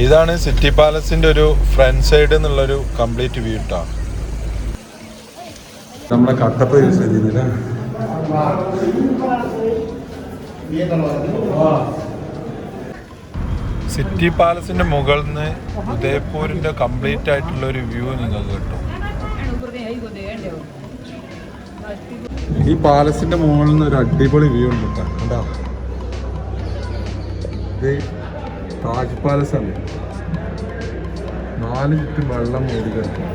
ഇതാണ് സിറ്റി പാലസിന്റെ ഒരു front side എന്നുള്ളൊരു കംപ്ലീറ്റ് വ്യൂ ട്ടോ. നമ്മളെ കട്ടപ്പ യൂസ് ചെയ്തിരുന്നില്ല. സിറ്റി പാലസിന്റെ മുകളിൽ നിന്ന് ഉദയപൂരിന്റെ കംപ്ലീറ്റ് ആയിട്ടുള്ള ഒരു വ്യൂ നിങ്ങൾക്ക് കിട്ടും. ഈ പാലസിന്റെ മുകളിൽ നിന്ന് ഒരു അടിപൊളി വ്യൂ ഉണ്ട് കേട്ടോ. ഇത് താജ് പാലസ് ആണ്. 4 ചുറ്റും വെള്ളം മൂടി കിടക്കും.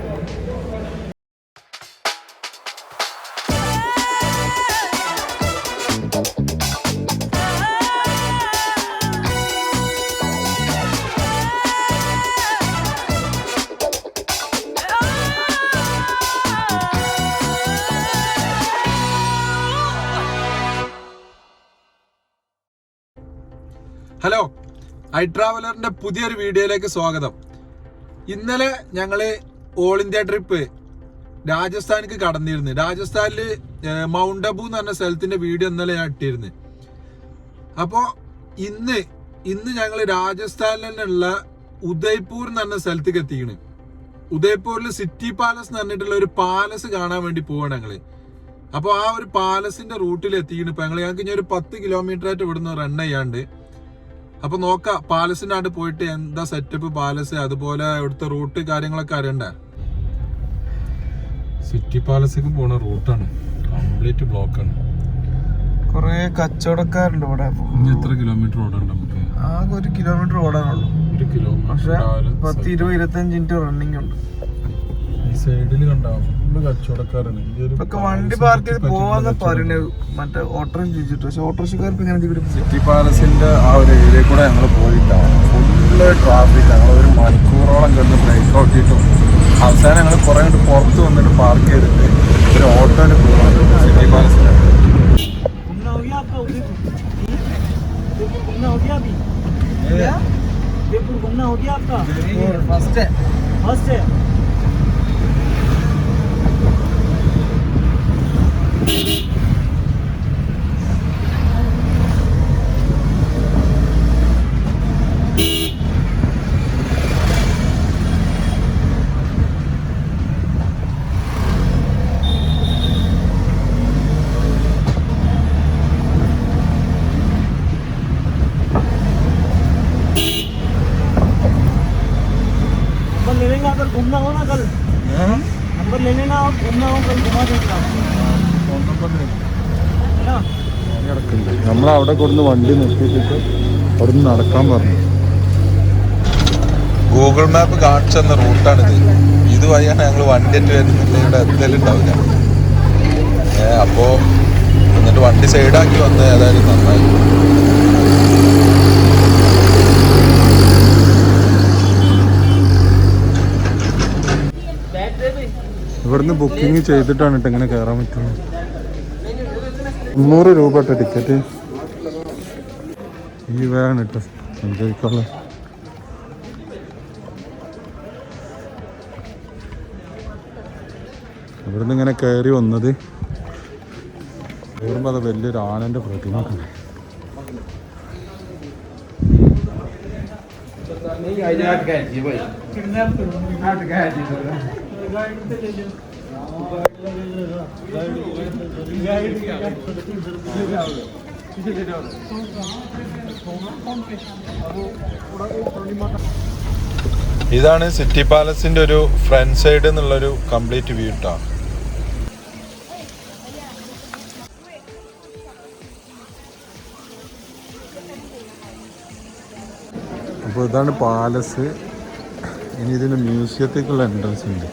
ഹലോ, ഐ ട്രാവലറിന്റെ പുതിയൊരു വീഡിയോയിലേക്ക് സ്വാഗതം. ഇന്നലെ ഞങ്ങള് ഓൾ ഇന്ത്യ ട്രിപ്പ് രാജസ്ഥാനിക്ക് കടന്നിരുന്നു. രാജസ്ഥാനില് മൗണ്ട് അബു എന്ന് പറഞ്ഞ സ്ഥലത്തിന്റെ വീഡിയോ ഇന്നലെ ഞാൻ ഇട്ടിരുന്നു. അപ്പോ ഇന്ന് ഞങ്ങള് രാജസ്ഥാനിലുള്ള ഉദയ്പൂർ എന്ന് പറഞ്ഞ സ്ഥലത്തേക്ക് എത്തിക്കണ്. ഉദയ്പൂരിൽ സിറ്റി പാലസ് എന്ന് പറഞ്ഞിട്ടുള്ള ഒരു പാലസ് കാണാൻ വേണ്ടി പോവാണ് ഞങ്ങള്. അപ്പൊ ആ ഒരു പാലസിന്റെ റൂട്ടിൽ എത്തിക്കണ്. ഇപ്പൊ ഞങ്ങൾക്ക് ഇനി ഒരു 10 കിലോമീറ്റർ ആയിട്ട് ഇവിടുന്ന് റൺ ചെയ്യാണ്ട്. അപ്പൊ നോക്കാം പാലസിനാണ്ട് പോയിട്ട് എന്താ സെറ്റപ്പ് പാലസ്, അതുപോലെ ഇവിടുത്തെ റൂട്ട് കാര്യങ്ങളൊക്കെ അറിയണ്ടേ. സിറ്റി പാലസിലേക്ക് പോണ റൂട്ടാണ്, കംപ്ലീറ്റ് ബ്ലോക്കാണ്. കൊറേ കച്ചവടക്കാരുണ്ട് ഇവിടെ. എത്ര കിലോമീറ്റർ ഓടാണ്ട് നമുക്ക്? ആകെ 1 കിലോമീറ്റർ ഓടാനുള്ളൂ. 1 കിലോമീറ്റർ. പക്ഷെ 10-20-25 മിനിറ്റ് റണ്ണിങ് ഉണ്ട്. ഈ സൈഡിൽ കണ്ടാവും ഫുള്ള് കച്ചവടക്കാരാണ്. ഇതൊക്കെ വണ്ടി പാർക്ക് ചെയ്ത് പോവാന്ന് പറയുന്നത് മറ്റേ ഓട്ടോറിക്ഷ ചോദിച്ചിട്ട്. പക്ഷെ ഓട്ടോറിക്ഷക്കാർക്ക് ഇങ്ങനെ സിറ്റി പാലസിന്റെ ആ ഒരു ഏരിയ കൂടെ ഞങ്ങൾ പോയിട്ടാണ്. Full traffic. ഞങ്ങൾ 1 മണിക്കൂറോളം കിടന്ന് ബ്രേക്ക് ഔട്ട് ചെയ്തിട്ടും അവസാനം ഞങ്ങൾ കുറെ പുറത്ത് വന്നിട്ട് പാർക്ക് ചെയ്തിട്ട് ഒരു ഓട്ടോയിൽ പോകാൻ സിറ്റി പാലസിലാണ്. घूमना हो ना कल, नंबर लेने ना आप घूमना हो कल घुमा देगा. നമ്മളവിടെ കൊടുന്ന് വണ്ടി നിർത്തിയിട്ട് അവിടുന്ന് നടക്കാൻ പറഞ്ഞു. ഗൂഗിൾ മാപ്പ് കാണിച്ചു തന്ന റൂട്ടാണിത്. ഇതുവഴിയാണ് ഞങ്ങൾ വണ്ടിയിട്ട് വരുന്നുണ്ടെങ്കിൽ ഇവിടെ എന്തേലും ഉണ്ടാവില്ല. അപ്പോ എന്നിട്ട് വണ്ടി സൈഡാക്കി വന്ന് ഏതായാലും നന്നായി. ഇവിടുന്ന് ബുക്കിംഗ് ചെയ്തിട്ടാണ് കേട്ടോ ഇങ്ങനെ കയറാൻ പറ്റുന്നത്. 300 രൂപ കേട്ടോ ടിക്കറ്റ്. ഈ വേണം കേട്ടോ സഞ്ചരിക്കാനുള്ള. ഇവിടുന്ന് ഇങ്ങനെ കയറി വന്നത് കയറുമ്പോൾ അത് വലിയൊരു ആനൻ്റെ പ്രതിമ. ഇതാണ് സിറ്റി പാലസിന്റെ ഒരു ഫ്രണ്ട് സൈഡ് എന്നുള്ളൊരു കംപ്ലീറ്റ് വ്യൂ ട്ടോ. അപ്പോൾ ഇതാണ് പാലസ്. ഇനി ഇതിൻ്റെ മ്യൂസിയത്തേക്കുള്ള എൻട്രൻസ് ഉണ്ട്.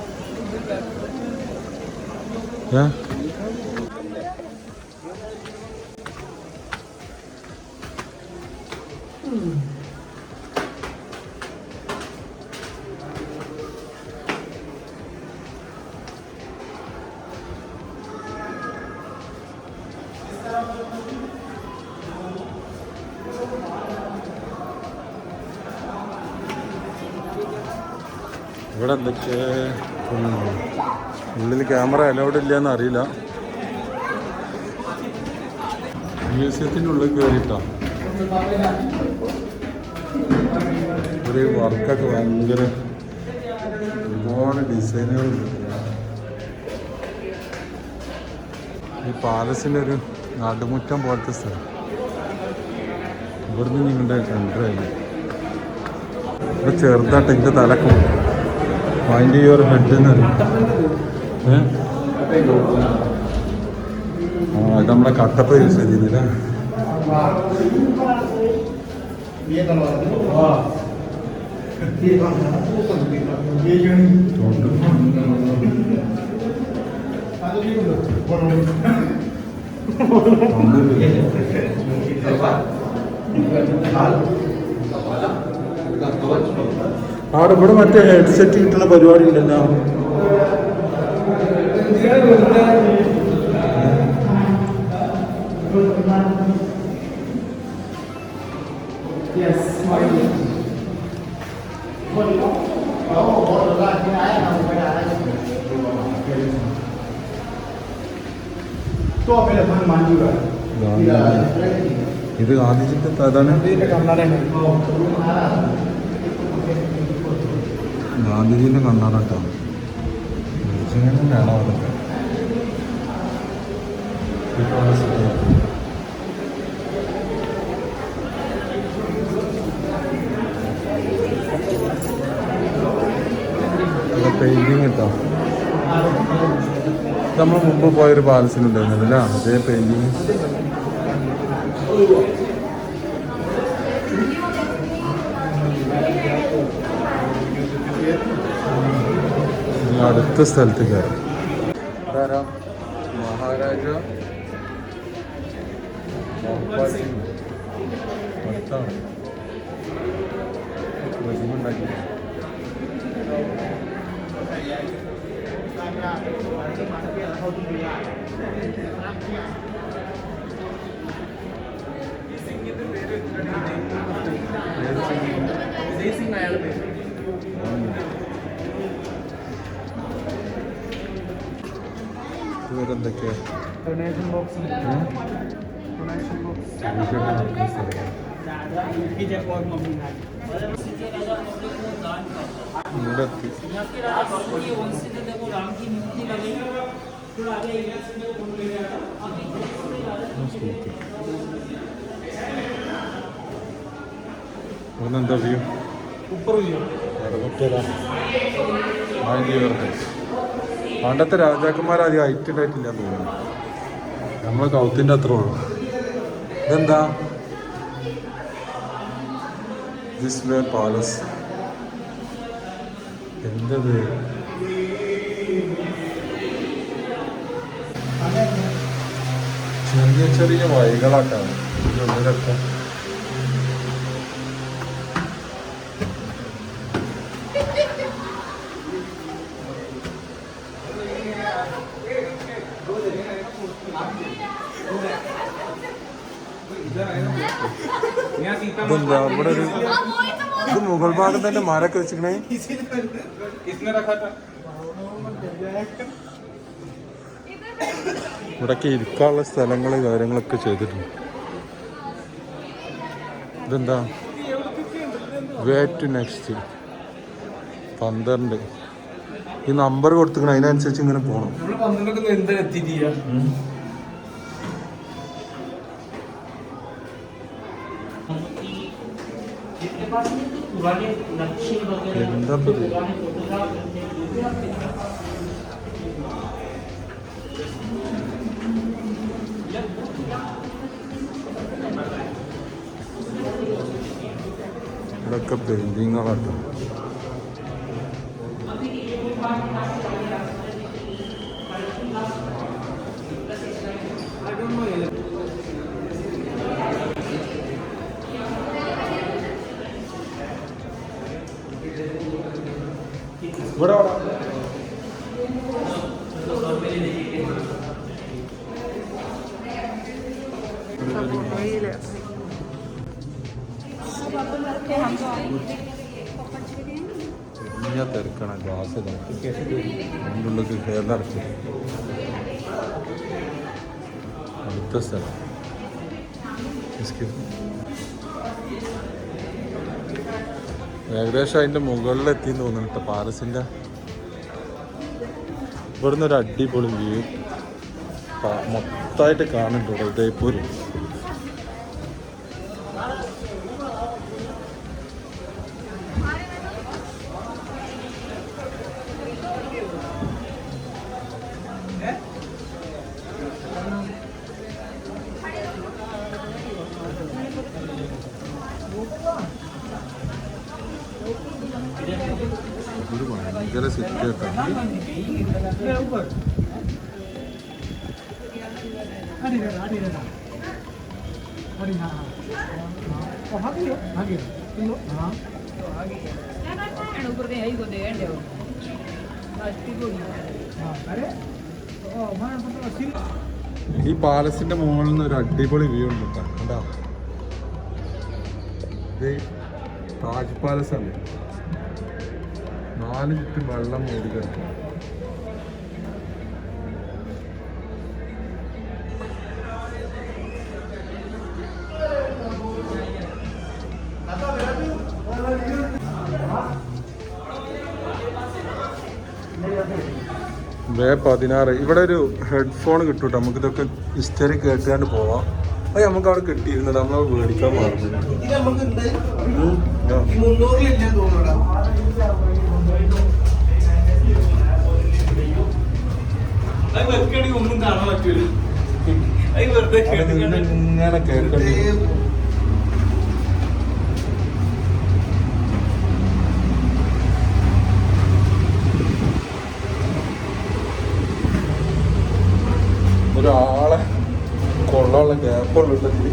ഇവിടെ എന്തൊക്കെ ഉള്ളിൽ ക്യാമറ അലൗഡ് ഇല്ലയെന്ന് അറിയില്ല. മ്യൂസിയത്തിൻ്റെ ഉള്ളിൽ കയറിയിട്ടാണ്. ഒരു വർക്കൊക്കെ ഭയങ്കര ഒരുപാട് ഡിസൈനുകളുണ്ട്. ഈ പാലസിൻ്റെ ഒരു നടുമുറ്റം പോലത്തെ സ്ഥലം. ഇവിടുന്ന് നിങ്ങളുടെ കണ്ടായി ഇവിടെ ചെറുതായിട്ട് എൻ്റെ തലക്ക് മൈൻഡ് യുവർ ഹെഡ് എന്ന് പറയും. ഇത് നമ്മളെ കട്ടപ്പ യൂസ് ചെയ്തിരുന്നില്ല. അവിടെ ഇവിടെ മറ്റേ ഹെഡ്സെറ്റ് കിട്ടുന്ന പരിപാടി ഉണ്ടല്ലോ. ഇത് ഗാന്ധിജിന്റെ അതാണ്. ഗാന്ധിജിന്റെ കണ്ണാടട്ടോ. വേണോ അതൊക്കെ പെയിന്റിങ് കേട്ടോ. നമ്മൾ മുമ്പ് പോയൊരു പാലസിനുണ്ടായിരുന്നില്ല അതേ പെയിന്റിങ്. അടുത്ത സ്ഥലത്ത് കയറാം. മഹാരാജ ഉണ്ടാക്കി. ഇവരെന്തൊക്കെയാ डोनेशन बॉक्स डोनेशन बॉक्स की जब और मम्मी ना ഇവിടെത്തി. ഇവിടെന്താ വ്യൂ? ऊपर हुई പണ്ടത്തെ രാജാക്കന്മാർ അധികം ഹൈറ്റ് ഉണ്ടായിട്ടില്ല തോന്നുന്നു. നമ്മളെ കൗത്തിൻ്റെ അത്ര ഉള്ളു. ഇതെന്താ? This way palace. എന്തത്? ചെറിയ ചെറിയ വഴികളാക്കാണ് ഉള്ളിലൊക്കെ. ഇതെന്താ ഇവിടെ ഒരു ഇത് മുകൾ ഭാഗം തന്നെ മരൊക്കെ വെച്ചിക്കണേ. ഇവിടൊക്കെ ഇരിക്കാനുള്ള സ്ഥലങ്ങള് കാര്യങ്ങളൊക്കെ ചെയ്തിട്ടുണ്ട്. ഇതെന്താ? Way to next 12. ഈ നമ്പർ കൊടുത്തിക്കണം, അതിനനുസരിച്ച് ഇങ്ങനെ പോകണം. എന്താ ഇതൊക്കെ പെയിന്റിങ്ങാട്ടോ. ഇവിടെ ചെറിയ തിരക്കണം. ഗ്ലാസ് അതിൻ്റെ ഉള്ളിൽ കയറിടച്ച് അടുത്ത സ്ഥലം. ഏകദേശം അതിന്റെ മുകളിലെത്തി തോന്നുന്നു കേട്ടോ പാലസിന്റെ. ഇവിടുന്ന് ഒരു അടിപൊളി വ്യൂ മൊത്തമായിട്ട് കാണുന്നുണ്ട് ഉദയപൂർ. ഒരു ഭയങ്കര സിറ്റി ആയിട്ടാണ്. ഈ പാലസിന്റെ മുകളിൽ നിന്ന് ഒരു അടിപൊളി വ്യൂ ഉണ്ട് കേട്ടോ. ഇത് താജ് പാലസ് ആണ്. 4 ചുറ്റും വെള്ളം മൂടി കിടക്കും. May 16 ഇവിടെ ഒരു ഹെഡ്ഫോൺ കിട്ടും. നമുക്ക് ഇതൊക്കെ ഹിസ്റ്ററി കേട്ടുകൊണ്ട് പോവാം. അത് നമുക്ക് അവിടെ കിട്ടിയിരുന്നത് നമ്മൾ മേടിക്കാൻ പാടില്ല. ഒന്നും കാണാൻ പറ്റൂല. ഇങ്ങനെ കേൾക്കണ്ടി. ഒരാളെ കൊള്ളാനുള്ള ഗ്യാപ്പുള്ളിട്ടതിൽ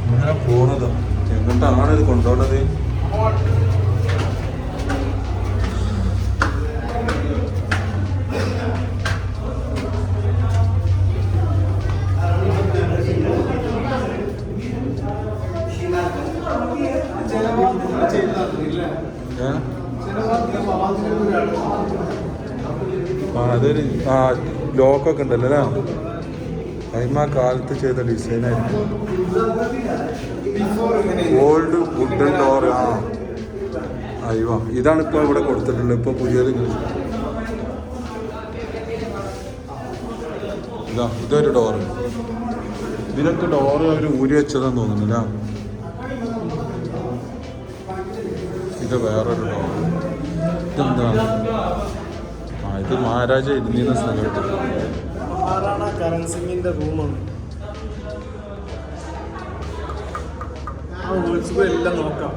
ഇങ്ങനെ പോണത് എങ്ങോട്ടാണ് ഇത് കൊണ്ടുപോകേണ്ടത്? അതൊരു ലോക്കൊക്കെ ഉണ്ടല്ലോ അല്ലേ? അതിന് ആ കാലത്ത് ചെയ്ത ഡിസൈനായിരിക്കും. Old wooden door. അയ്യോ, ഇതാണ് ഇപ്പോൾ ഇവിടെ കൊടുത്തിട്ടുള്ളത്. ഇപ്പോൾ പുതിയത് ഇതൊരു ഡോറ്. ഇതിനൊക്കെ ഡോറ് അവർ ഊരി വെച്ചതാന്ന് തോന്നുന്നില്ല. ഇത് വേറൊരു ഡോറ്. ഇതെന്താ? ഇത് മഹാരാജ ഇരുന്നിരുന്ന സ്ഥലമായിട്ട്. മഹാറാണ കരൺ സിംഗിന്റെ റൂമാണ്. എല്ലാം നോക്കാം.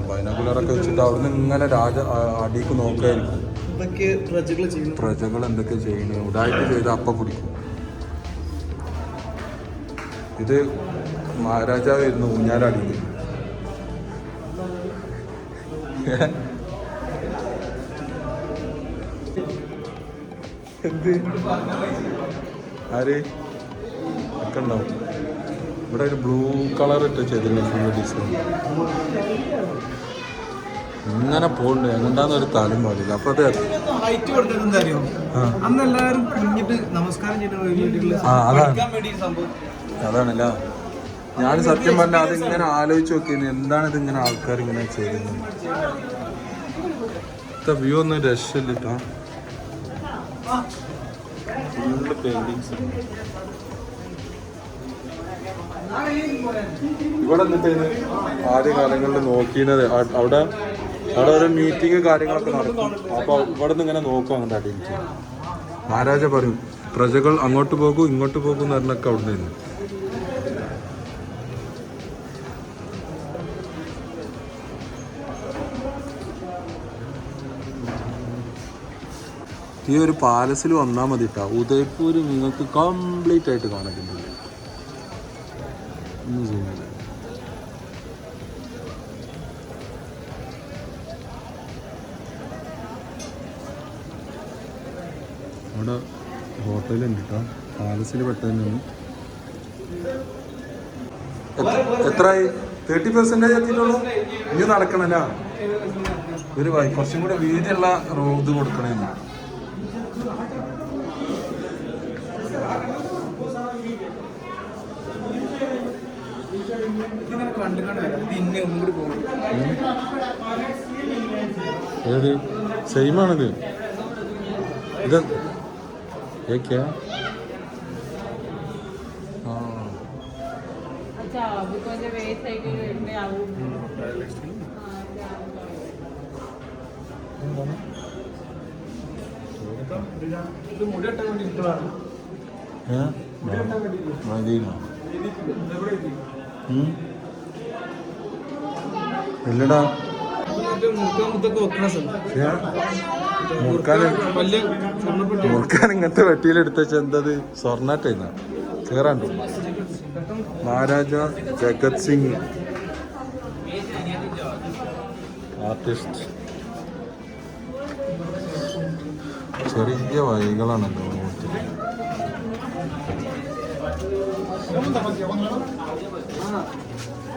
ബൈനോക്കുലറൊക്കെ വെച്ചിട്ട് അവിടുന്ന് ഇങ്ങനെ അടിക്ക് നോക്കായിരിക്കും. പ്രജകൾ എന്തൊക്കെ ചെയ്യുന്നു ഉടായിട്ട് ചെയ്ത് അപ്പ പിടിക്കും. ഇത് മഹാരാജാവായിരുന്നു ഊഞ്ഞാലടിയിൽ. എന്ത് ആര് ഒക്കെ ഉണ്ടാവും. ഇവിടെ ഒരു ബ്ലൂ കളർ ഇട്ട് ചെയ്തിട്ടുണ്ട് ഫുൾ ഡിസൈൻ. ഇങ്ങനെ പോകണ്ട് എങ്ങണ്ടാന്ന് ഒരു താലും പാടില്ല. അപ്പൊ അത് ഹൈറ്റ് കൊടുത്തിട്ട് അറിയോ? അന്ന് എല്ലാവരും കുഞ്ഞിട്ട് നമസ്കാരം അതാണല്ല. ഞാൻ സത്യം പറഞ്ഞ അതിങ്ങനെ ആലോചിച്ച് നോക്കിയത് എന്താണ് ഇതിങ്ങനെ ആൾക്കാർ ഇങ്ങനെ ചെയ്യുന്നത്. വ്യൂ ഒന്നും രക്ഷയില്ല. Full paintings. ഇവിടെ എന്നിട്ട് ആദ്യ കാലങ്ങളിൽ നോക്കിയത് അവിടെ ഓരോ മീറ്റിംഗ് കാര്യങ്ങളൊക്കെ നടക്കും. അപ്പോൾ ഇവിടെ നിന്ന് ഇങ്ങനെ നോക്കും. അങ്ങോട്ട് അടിയിലേക്ക് മഹാരാജ പറയും പ്രജകൾ അങ്ങോട്ട് പോകും ഇങ്ങോട്ട് പോകും എന്ന് പറഞ്ഞൊക്കെ അവിടെ നിന്ന്. ഈ ഒരു പാലസിൽ വന്നാൽ മതി കേട്ടോ. ഉദയ്പൂർ നിങ്ങൾക്ക് കംപ്ലീറ്റ് ആയിട്ട് കാണാൻ പറ്റില്ല. ഒന്നും ചെയ്യുന്നില്ല. അവിടെ ഹോട്ടലുണ്ട് കേട്ടോ. പാലസിൽ പെട്ടതന്നെയാണ്. എത്രയായി? 30% എത്തിയിട്ടുള്ളൂ. ഇനി നടക്കണല്ല. ഒരു കുറച്ചും കൂടെ വീതിയുള്ള ഇത് കൊടുക്കണേന്ന്. ഏത് സെയിമാണിത് ഇത് ഏക്കാ अच्छा बिकॉज ये वेट है कि मैं आऊँ ഇത് മുടി വെട്ടാൻ വേണ്ടി ഇട്ടതാണ്. മതിയോ ഇല്ലടാ മുറുക്കാൻ ഇങ്ങനത്തെ വെട്ടിയിലെടുത്ത എന്തത് സ്വർണ്ണാറ്റ കേറാണ്ട് മഹാരാജ ജഗത് സിംഗ് ആർട്ടിസ്റ്റ്. ചെറിയ വഴികളാണല്ലോ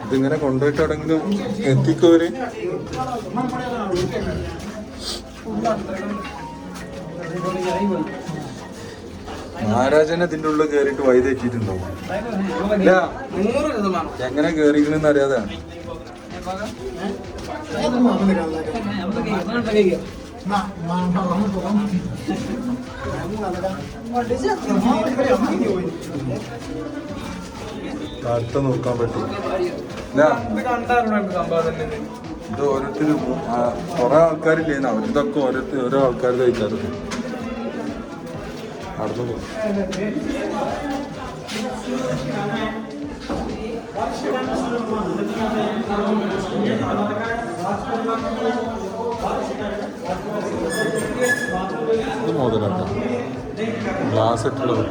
ഇതിങ്ങനെ കൊണ്ടുപോയിട്ട് എവിടെങ്കിലും എത്തിക്കോര്. മഹാരാജനെ ഇതിന്റെ ഉള്ളിൽ കേറിയിട്ട് വഴി തെറ്റിട്ടുണ്ടാവും. ഇല്ല എങ്ങനെ കേറിക്കണെന്ന് അറിയാതെ അടുത്ത നോക്കാൻ പറ്റും. ഇത് ഓരോരുത്തരും കുറെ ആൾക്കാരില്ലേ അവരിതൊക്കെ ഓരോ ആൾക്കാർ കഴിക്കാറുണ്ട്. നടന്നു പോകും. ഇത് മുതലാട്ടോ ഗ്ലാസ് ഇട്ടുള്ളത്.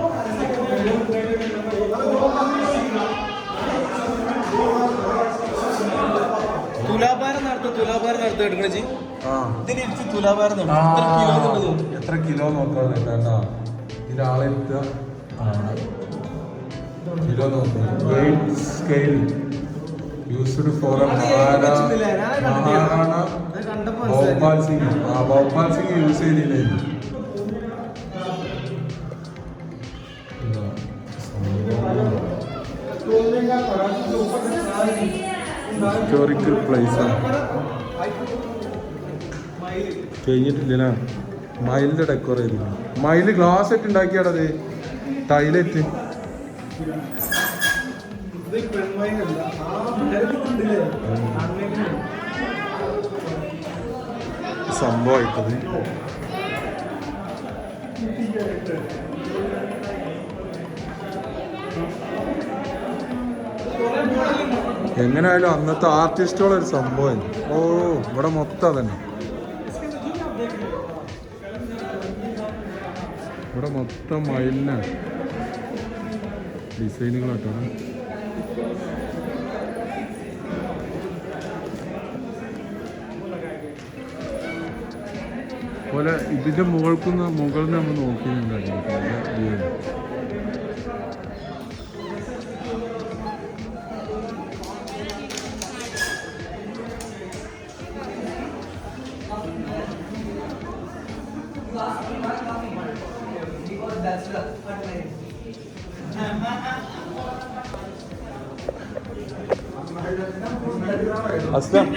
തുലാഭാരം നടത്തുക എടുക്കണ ജി. ഇതിന് തുലാഭാരം എത്ര കിലോ നോക്കാതെ ഇതിലാളെ കിലോ നോക്കുക. Weight scale used for Maharana Bhopal Singh. Bhopal Singh use ചെയ്തില്ലേ. ഹിസ്റ്റോറിക്കൽ പ്ലേസ് ആണ്. കഴിഞ്ഞിട്ടില്ല. മയിലിന്റെ ഡെക്കോർ ചെയ്തില്ല. മയില് ഗ്ലാസ് ഇട്ട് ഉണ്ടാക്കിയാടത് ടൈലറ്റ്. സംഭവമായിട്ടത് എങ്ങനെയായാലും അന്നത്തെ ആർട്ടിസ്റ്റുകളൊരു സംഭവം. ഓ ഇവിടെ മൊത്തം തന്നെ. ഇവിടെ മൊത്തം മയിലിനാണ് ഡിസൈനുകളാട്ടോ. പോലെ ഇതിന്റെ മുകളിൽ നമ്മൾ നോക്കിയിട്ടുണ്ടായിരുന്നു. അസ്ലാം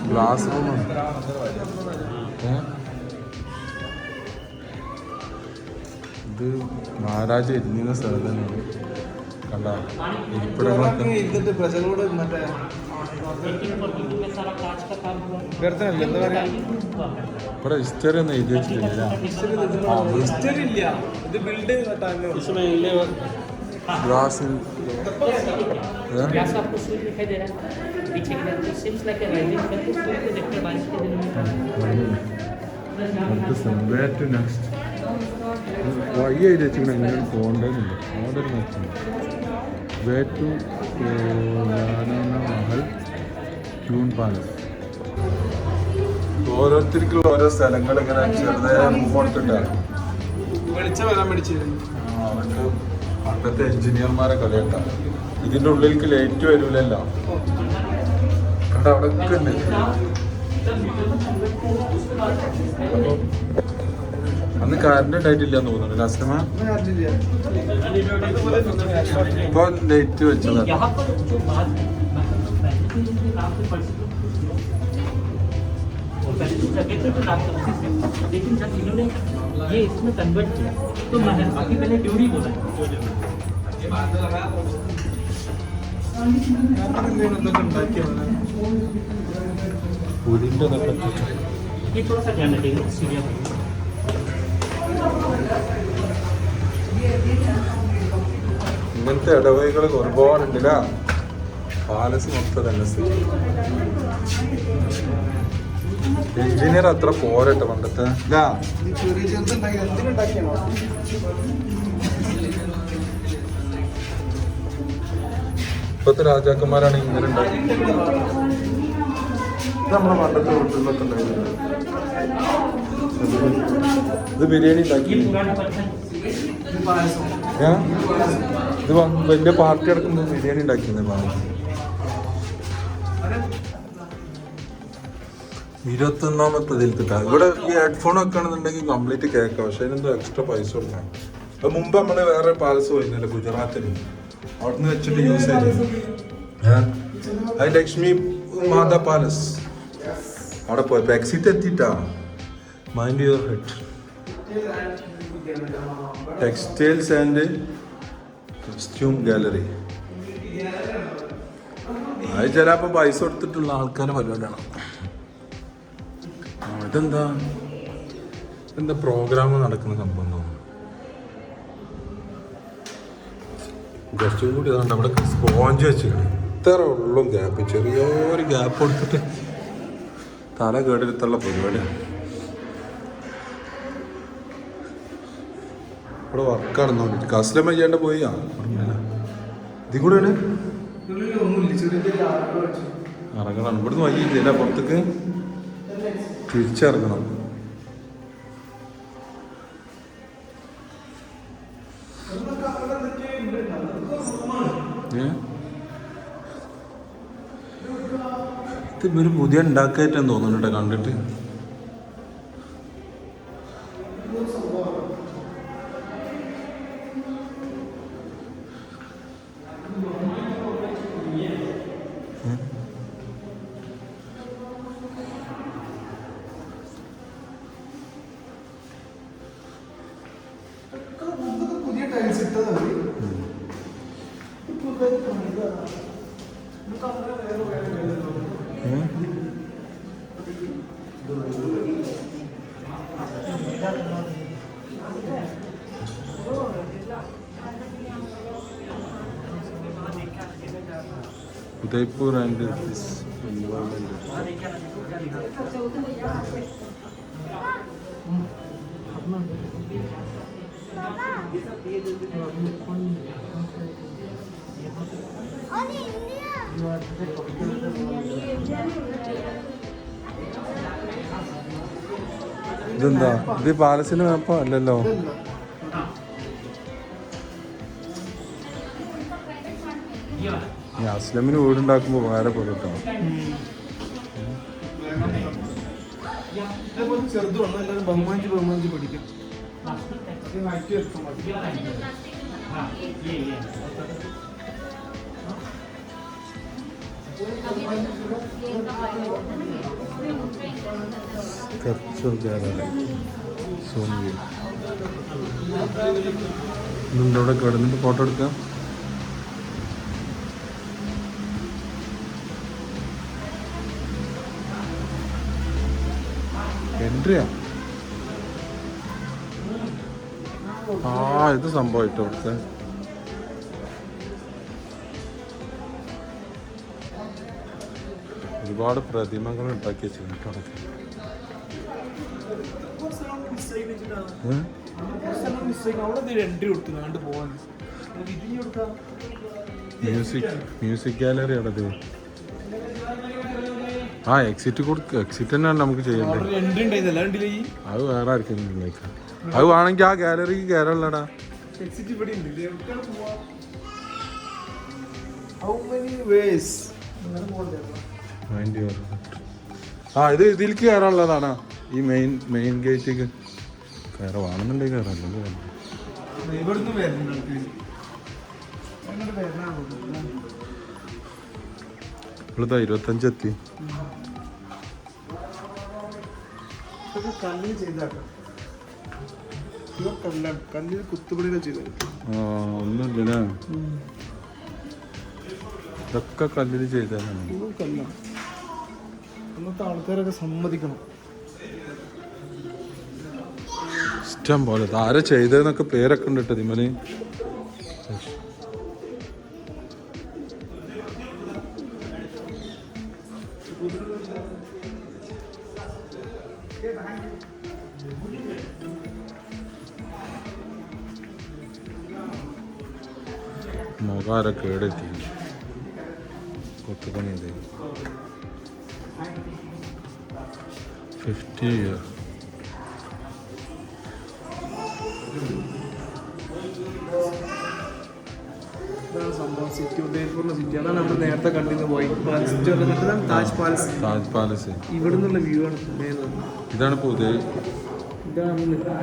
ഗ്ലാസ് റൂമാണ്. ഇത് മഹാരാജ ഇരുന്നിരുന്ന സ്ഥലം തന്നെയാണ്. കണ്ട ഇരിപ്പിടങ്ങളൊക്കെ ഇവിടെ ഹിസ്റ്ററി ഒന്നും എഴുതി വെച്ചിട്ടില്ല. ഗ്ലാസ് आपको सूट दिखाई दे रहा है पीछे की तरफ seems like a rising sun को देखकर बारिश के दिन में വഴി എഴുതി വെച്ചിങ്ങനെ എങ്ങനെയാണ് പോകേണ്ടതെന്നില്ല. അവിടെ ഒരു മെച്ചം. Way to Mahal queen palace. ഓരോരുത്തർക്കുള്ള ഓരോ സ്ഥലങ്ങൾ ഇങ്ങനെ ചെറുതായ മുമ്പോട്ടുണ്ടാകും. അവർക്ക് പണ്ടത്തെ എഞ്ചിനീയർമാരെ കളിയുണ്ടാവും. ഇതിന്റെ ഉള്ളിലേക്ക് ലൈറ്റ് വരൂലല്ലോ. കണ്ട അവിടെ ഒക്കെ ഉണ്ട്. അന്ന് കറണ്ട് ഉണ്ടായിട്ടില്ല എന്ന് തോന്നുന്നു കസ്റ്റമർ ഇപ്പൊ ലേറ്റ് വെച്ചതാണ്. यहाँ पर जो बात है नाम से पढ़ सकते और पहले तो जगह पे तो नाम करते थे, लेकिन जब इन्होंने ये इसमें कन्वर्ट किया तो मैंने अभी पहले ड्यूरी बोला പുതിൻ്റെ ये थोड़ा सा ध्यान रखिएगा सीरिया पर ഇങ്ങനത്തെ ഇടവഴികൾ ഒരുപാടുണ്ടില്ല. പാലസ് മൊത്തം തന്നെ സ്ഥിതി. എഞ്ചിനീയർ അത്ര പോരട്ടെ പണ്ടത്തെ ഇല്ല. ഇപ്പത്തെ രാജാക്കന്മാരാണ് ഇങ്ങനെ ഉണ്ടാക്കി. ഇത് നമ്മളെ പണ്ടത്തെ വീട്ടിലൊക്കെ ഉണ്ടായിരുന്നു. ഇത് ബിരിയാണി ഉണ്ടാക്കി. ഇത് വലിയ പാർട്ടി അടക്കുമ്പോൾ ബിരിയാണി ഉണ്ടാക്കിയത്. 21ാമത്തെ ഇതിൽത്തിട്ടാ. ഇവിടെ ഈ ഹെഡ്ഫോൺ ഒക്കെ ആണെന്നുണ്ടെങ്കിൽ കംപ്ലീറ്റ് കേൾക്കാം, പക്ഷെ അതിനെന്തോ എക്സ്ട്രാ പൈസ കൊടുക്കണം. അത് മുമ്പ് നമ്മള് വേറെ പാലസ് പോയിരുന്നല്ലോ ഗുജറാത്തിൽ, അവിടുന്ന് വെച്ചിട്ട് യൂസ് ചെയ്തു. അത് ലക്ഷ്മി മാതാ പാലസ് അവിടെ പോയപ്പോ എക്സിറ്റ് എത്തിയിട്ടാ. Mind your head. Textiles and costume gallery. അത് ചിലപ്പോ പൈസ കൊടുത്തിട്ടുള്ള ആൾക്കാരെ പരിപാടിയാണ്. ഇതെന്താ എന്താ പ്രോഗ്രാം നടക്കുന്ന സംഭവം തോന്നുന്നു. കുറച്ചും കൂടി ഇതാണ്ട് അവിടെ സ്പോഞ്ച് വെച്ചിട്ടുണ്ട്. ഇത്ര ഉള്ളും ഗ്യാപ്പ്, ചെറിയൊരു ഗ്യാപ്പ് കൊടുത്തിട്ട് തല കേടെടുത്തുള്ള പരിപാടിയാണ്. ഇവിടെ വർക്ക് നടന്നോണ്ടിട്ട് കസ്റ്റമർ ചെയ്യാണ്ട് പോയി ഇത് കൂടെയാണ് ഇറങ്ങണം. ഇവിടുന്ന് വഴിയില്ല, പുറത്തേക്ക് തിരിച്ചിറങ്ങണം. ഇത് ഇവര് പുതിയ ഉണ്ടാക്കായിട്ടെന്ന് തോന്നുന്നുണ്ട് കണ്ടിട്ട്. Udaipur and this environment. ഇതെന്താ ഇത് പാലസിന് മാപ്പോ അല്ലല്ലോ. ഈ അസ്ലമിന് വീടുണ്ടാക്കുമ്പോ വേറെ പോലെ കേട്ടോ. ബഹുമാനിച്ച് പഠിക്കാം. ഇവിടെ കിടന്നിട്ട് ഫോട്ടോ എടുക്കാം. എൻട്രിയാ. ഇത് സംഭവമായിട്ടോ അവിടുത്തെ. ഒരുപാട് പ്രതിമകൾ ഉണ്ടാക്കി വെച്ചിട്ടുണ്ട് അവിടെ. മ്യൂസിക് ഗാലറി അവിടെ. എക്സിറ്റ് കൊടുക്കുക. എക്സിറ്റ് തന്നെയാണ് നമുക്ക് ചെയ്യേണ്ടത്. അത് വേറെ ആർക്കെങ്കിലും ഉണ്ടാക്കാം. അത് വേണമെങ്കിൽ ആ ഗാലറിക്ക് കയറാനുള്ളടാ. ഇത് ഇതിലേക്ക് കയറാനുള്ളതാണ്. ഈ മെയിൻ ഗേറ്റിക്ക് വേറെ വേണമെന്നുണ്ടെങ്കിൽ കയറാം, അല്ലെങ്കിൽ വേണ്ട. ഇവിടുന്ന് വരുന്നുണ്ട് അങ്ങോട്ട് വരണോ? ഇവിടുത്തെ 25 എത്തി. ഇതൊക്കെ കല്ലിൽ ചെയ്താട്ടോ. ഇവ കല്ലാണ്, കല്ലിൽ കുത്തുപണികൾ ചെയ്തത്. ഒന്നുമില്ല, ഇതൊക്കെ കല്ലിൽ ചെയ്തതാണ്. ഇവ കല്ലാണ്. അന്നത്തെ ആൾക്കാരൊക്കെ സമ്മതിക്കണം. ഇഷ്ടം പോലെ ആരെ ചെയ്തതെന്നൊക്കെ പേരൊക്കെ ഉണ്ട് കേട്ടോ ഇതിമല്. മുഖാരെ കേടെത്തി കൊത്തുപണി ചെയ്ത് 50 year. ഇതാണ് സംഭവം. സിറ്റി, ഉദയപൂരിലെ സിറ്റി. അതാണ് നമ്മൾ നേരത്തെ കണ്ടിരുന്ന white palace. Taj palace. Taj palace ഇവിടെ നിന്നുള്ള വ്യൂ ആണ്. ഇതാണ് പുതിയ ഇതാണ്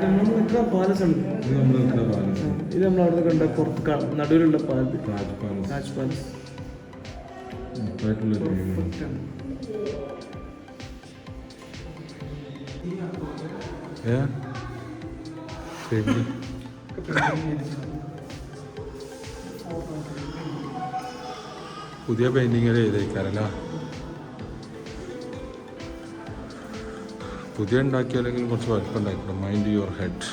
നമ്മൾ നിൽക്കുന്ന പാലസ് ആണ്. ഇത് നമ്മൾ അവിടെ കണ്ട പുറത്ത് നടുവിലുള്ള palace, Taj palace. Taj palace. പുതിയ പെയിന്റിങ് ചെയ്തേക്കാരല്ല, പുതിയ ഉണ്ടാക്കിയാലെങ്കിൽ കുറച്ച് വലിപ്പം ഉണ്ടാക്കണം. Mind your head.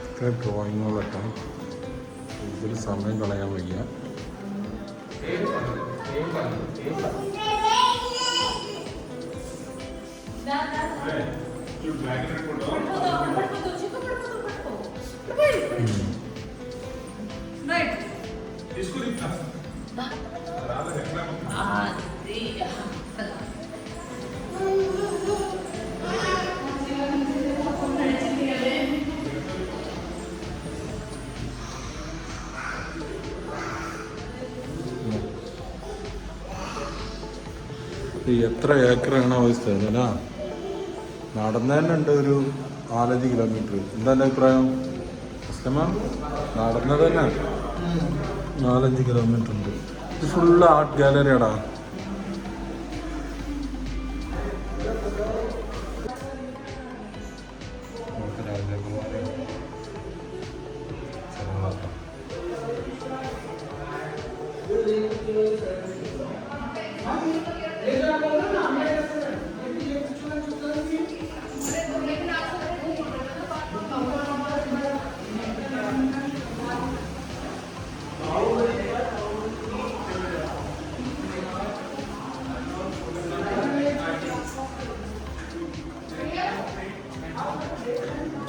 ഇത്ര ഡ്രോയിങ്ങുകളൊക്കെ ഇതിൽ സമയം കളയാൻ വയ്യ. എത്ര ഏക്കറാണ് അവസ്ഥ അല്ല, നടന്നതന്നെ ഒരു 4-5 കിലോമീറ്റർ. എന്താ എൻ്റെ അഭിപ്രായം? നടന്നത് തന്നെ 4-5 കിലോമീറ്റർ ഉണ്ട്. ഇത് ഫുള്ള് ആർട്ട് ഗാലറിയാടാ.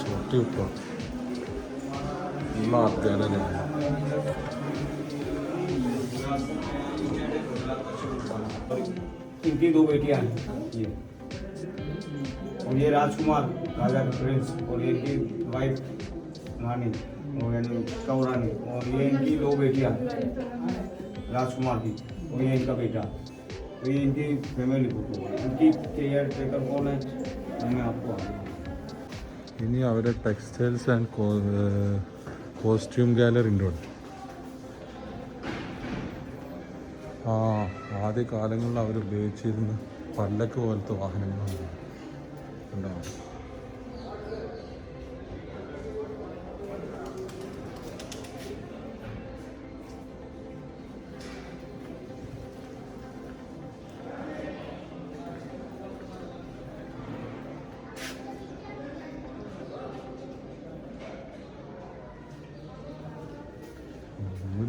छोटे ऊपर आर्ट गैलरी है. इनकी 2 बेटियां हैं ये, और ये राजकुमार राजा का प्रिंस, और ये इनकी वाइफ रानी और यानी कौरानी, और ये इनकी 2 बेटियां राजकुमार की, और ये इनका बेटा. तो ये इनकी फैमिली फोटो है. इनकी केयर टेकर कौन है मैं आपको ഇനി അവരുടെ ടെക്സ്റ്റൈൽസ് ആൻഡ് കോസ്റ്റ്യൂം ഗാലറി ഉണ്ട്. ആദ്യ കാലങ്ങളിൽ അവർ ഉപയോഗിച്ചിരുന്ന പല്ലക്ക് പോലത്തെ വാഹനങ്ങളുണ്ട് ഉണ്ടാവും.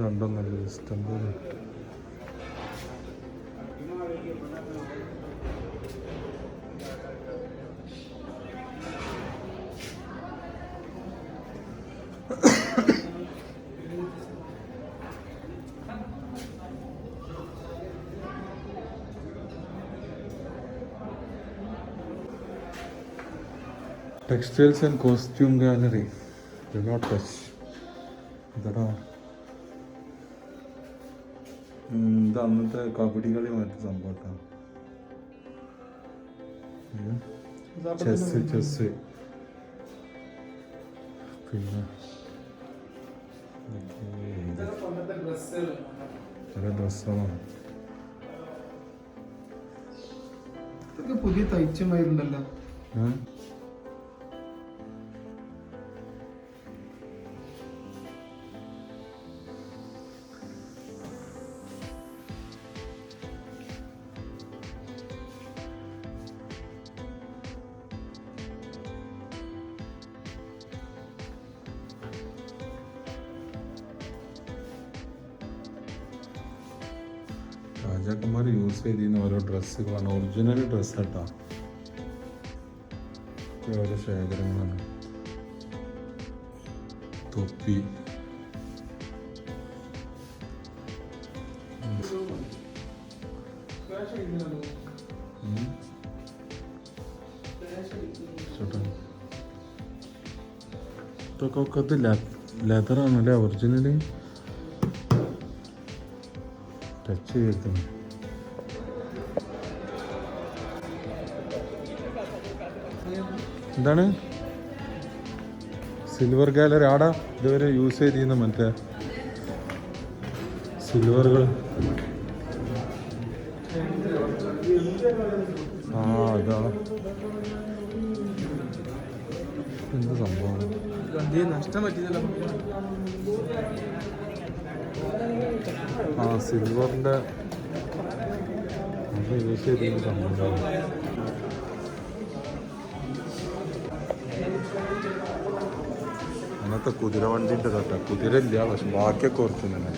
രണ്ടൊന്നല്ല, ഇഷ്ടം പോലെ. Textiles and costume gallery. Do not touch. ഇതാ ഇത് അന്നത്തെ കബഡി കളി മാറ്റി സംഭവം. ചെസ് പിന്നെ ഡ്രസ്സാണ്. പുതിയ തയ്ച്ചുമായിരുന്നല്ലോ. രാജാക്കന്മാർ യൂസ് ചെയ്തിരുന്ന ഓരോ ഡ്രസ്സുകളാണ്, ഒറിജിനൽ ഡ്രസ്സ് കേട്ടോ. ഓരോ ശേഖരങ്ങളാണ്. തൊപ്പി, ഇതൊക്കെ ലെതറാണല്ലേ ഒറിജിനല്. ടച്ച് ചെയ്തിരുന്നു. എന്താണ് സിൽവർ ഗാലറി ആടാ ഇതുവരെ യൂസ് ചെയ്തിരുന്ന മറ്റേ സിൽവറുകൾ. ആ ഇതാണ് എന്ത് സംഭവം. നഷ്ടം പറ്റിയതല്ലോ. ആ സിൽവറിൻ്റെ യൂസ് ചെയ്തിരുന്ന സംഭവം. അന്നത്തെ കുതിര വണ്ടിൻ്റെ തൊട്ട കുതിര ഇല്ല, പക്ഷെ ബാക്കിയൊക്കെ കുറച്ച് തന്നെ.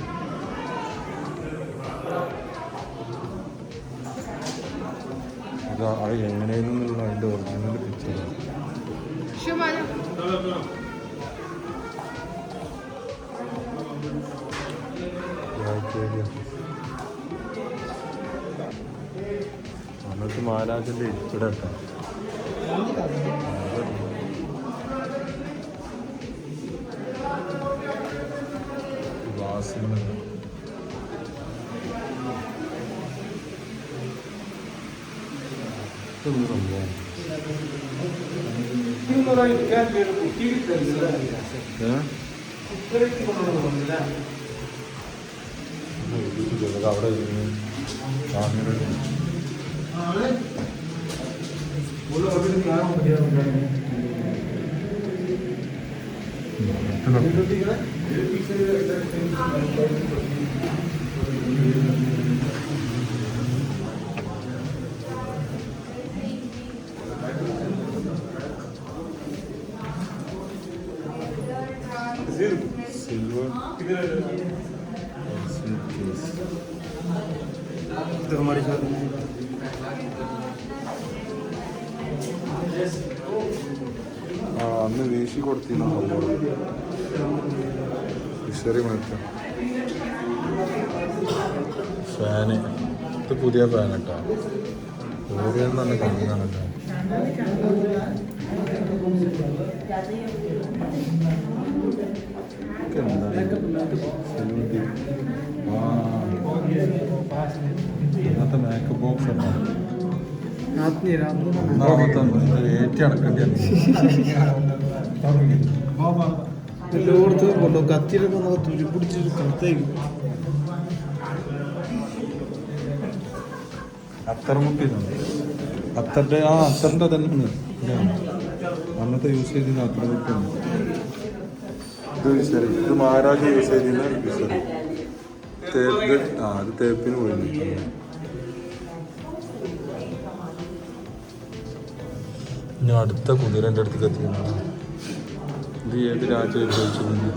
ഇതാ അത് എങ്ങനെയെന്നുള്ള അതിൻ്റെ ഒറിജിനൽ പിക്ചറാണ്. അന്നത്തെ മഹാരാജൻ്റെ ഇരിപ്പിട കേട്ടോ. വാസിന് ഇതൊന്നും സംഭവം. അവിടെ സിൽവർ അന്ന് വീശി കൊടുത്തിരുന്ന സംഭവം. ഫിഷറി മാറ്റം ഫാന്. ഇത് പുതിയ ഫാൻ കേട്ടോ. ഓരോന്നും തന്നെ കാണുന്നതാണ് കേട്ടോ. ഇന്നത്തെ മേക്കപ്പ് ബോക്സ് ഏറ്റി അടക്കേണ്ടി എല്ലായിടത്തും കൊണ്ടു കത്തിയിലൊക്കെ തുരി പിടിച്ചൊരു കത്തേക്കും. അത്തർമുട്ടിയിലുണ്ട്. അത്തറിൻ്റെ അത്തറിൻ്റെ തന്നെയാണ് അന്നത്തെ യൂസ് ചെയ്തിരുന്ന അത്തർമുട്ടുണ്ട്. ഇത് വിസറി, ഇത് മഹാരാജ യൂസ് ചെയ്തിരുന്ന വിസറി. തേപ്പ് അത് തേപ്പിന് പോയിരുന്നു. ഇനി അടുത്ത കുതിരൻ്റെ അടുത്തേക്ക് എത്തിക്കുന്നത്. ഇത് ഏത് രാജ ഉപയോഗിച്ചിരുന്നു?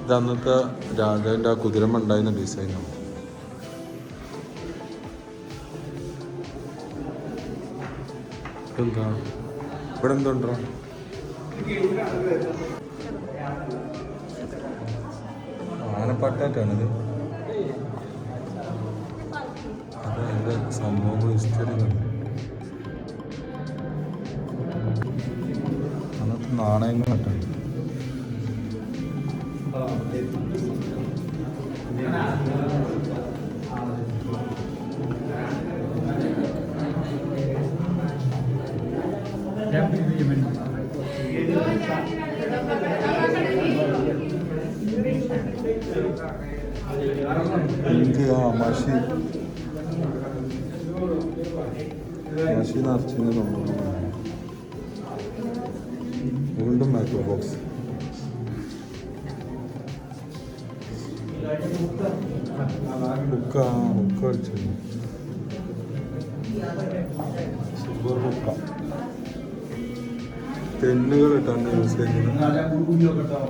ഇത് അന്നത്തെ രാജാവിൻ്റെ ആ കുതിരമ്മ ഉണ്ടായിരുന്ന ഡിസൈനാണ്. എന്താ ഇവിടെ എന്തുണ്ടോ? ആനപ്പാട്ടായിട്ടാണിത്. അത് അതിൻ്റെ സംഭവങ്ങൾ ഹിസ്റ്ററി കണ്ടു. അന്നത്തെ നാണയങ്ങൾ കട്ടുണ്ട്. എനിക്ക് മഷി നിറച്ചിന് സംഭവം വീണ്ടും മാക്രോ ബോക്സ് ഹുക്ക അടിച്ചു സിൽവർ ഹുക്ക പെണ്ണുകൾ ഇട്ടാണ് യൂസ് ചെയ്യുന്നത്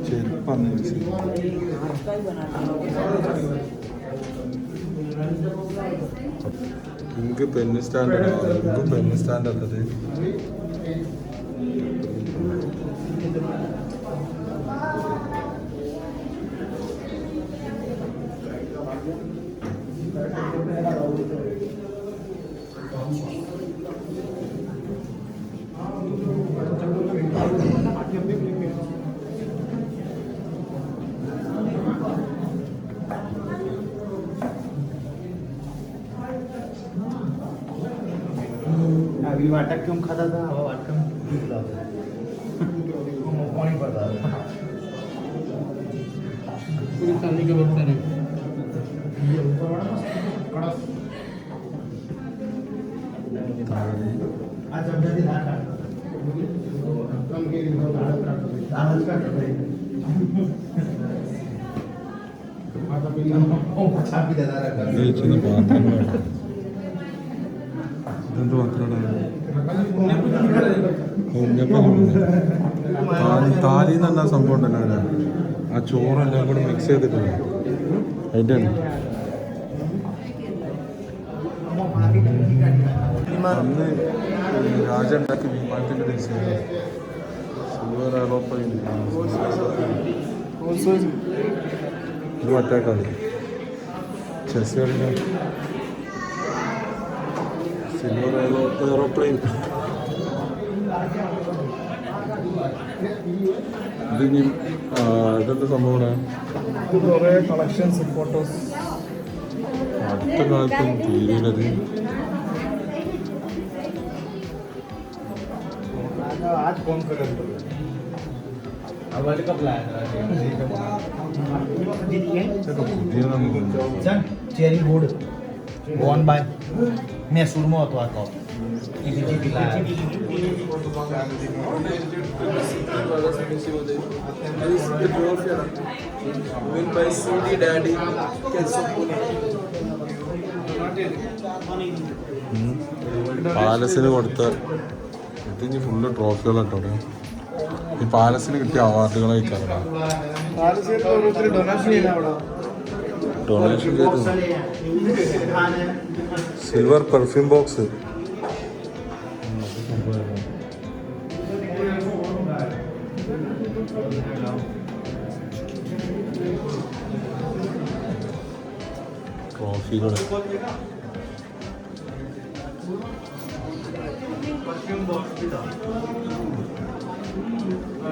ചെരുപ്പാണ് യൂസ് ചെയ്യുന്നത് ഇങ്ക് പെന്ന് സ്റ്റാൻഡാണ് ഇങ്കും പെന്ന് സ്റ്റാൻഡ് അല്ലത് अभी वाटक क्यों खाता था वो वाटक पानी पड़ता था पूरी खाने के बर्तन है अच्छा जल्दी दाल काट कम के दाल काट आता पे ओ पछा भी दादा रखा ഇതെന്ത് മാത്രമാണ് താലി എന്ന് പറഞ്ഞ സംഭവം ഉണ്ടല്ലോ അവിടെ ആ ചോറെല്ലാം കൂടി മിക്സ് ചെയ്തിട്ടില്ല അതിൻ്റെ അന്ന് രാജ ഉണ്ടാക്കിയ വിമാനത്തിൻ്റെ ഡിസൈൻ സിൽവർ എയറോപ്ലെയിൻ ഇത് മറ്റേ കളി ചെസ് കളിക്കാൻ സിൽവർ എയറോപ്ലെയിൻ ഇതിനി ഇതെന്താ സംഭവമാണ് കുറേ കളക്ഷൻസ് ഫോട്ടോസ് അടുത്ത കാലത്തും തീരുന്നത് आज कौन सा कर वर्ल्ड कप लाया था പുതിയ നമുക്ക് चेरी बोर्ड वॉन बाय मैं सुरमो होतो आता इजी लाया പാലസിന് കൊടുത്ത ഇതിന് ഫുള്ള് ട്രോഫികളാട്ടോ ഈ പാലസിന് കിട്ടിയ അവാർഡുകൾ കഴിക്കാറുണ്ട് ഡൊണേഷൻ ചെയ്തു സിൽവർ പെർഫ്യൂം ബോക്സ് ട്രോഫികൾ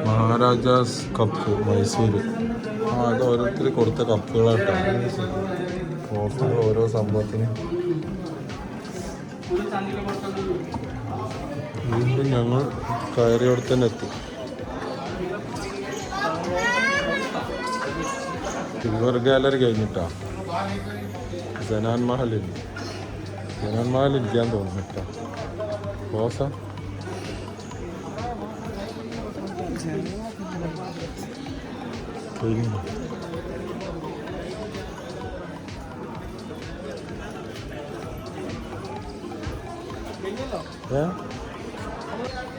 മഹാരാജാസ് കപ്പ് മൈസൂര് അത് ഓരോരുത്തർ കൊടുത്ത കപ്പുകളായിട്ടാണ് ട്രോഫികൾ ഓരോ സംഭവത്തിന് വീണ്ടും ഞങ്ങൾ കയറിയോടെ തന്നെ എത്തി സിൽവർ ഗാലറി കഴിഞ്ഞിട്ടാ ജനാൻ മഹലിൽ ഇരിക്കാൻ തോന്നുന്നിട്ടാ റോസ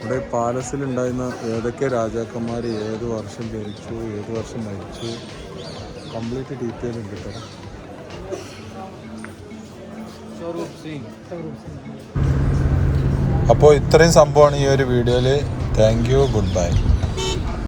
ഇവിടെ പാലസിലുണ്ടായിരുന്ന ഏതൊക്കെ രാജാക്കന്മാർ ഏത് വർഷം ജനിച്ചു ഏത് വർഷം മരിച്ചു കംപ്ലീറ്റ് ഡീറ്റെയിൽ ഉണ്ട് കേട്ടോ. അപ്പോൾ ഇത്രയും സംഭവമാണ് ഈ ഒരു വീഡിയോയിൽ. Thank you, good bye.